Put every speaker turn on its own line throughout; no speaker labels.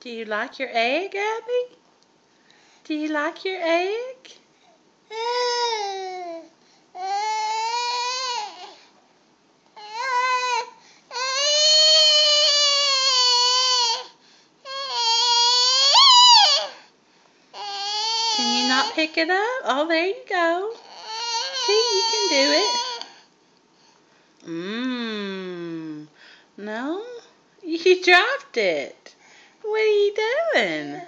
Do you like your egg, Abby? Do you like your egg? Can you not pick it up? Oh, there you go. See, you can do it. No? You dropped it. What are you doing?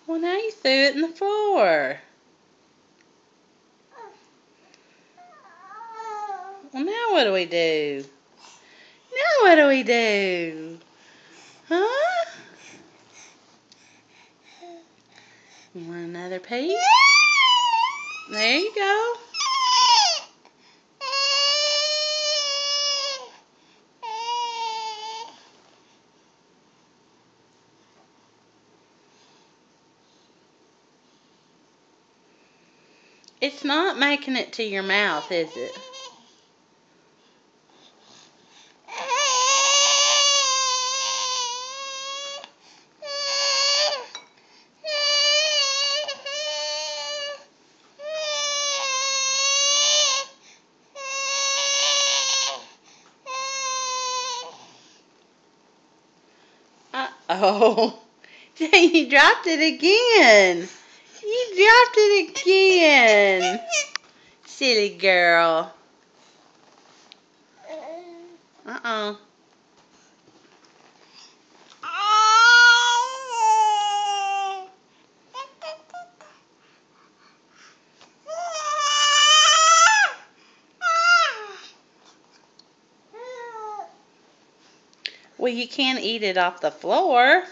Well, now you threw it in the floor. Well, now what do we do? Now what do we do? Huh? You want another piece? There you go. It's not making it to your mouth, is it? Uh-oh. You dropped it again. You dropped it again. Silly girl. Uh-oh. Well, you can't eat it off the floor.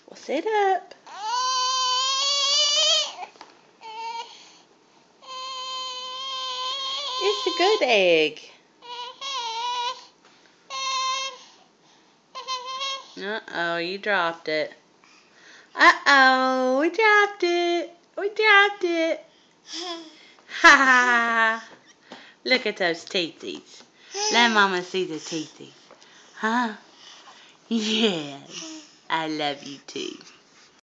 Well, sit up. It's a good egg. Uh-oh, you dropped it. Uh-oh, we dropped it. We dropped it. Ha ha. Look at those teethies. Let Mama see the teethies. Huh? Yes. I love you too.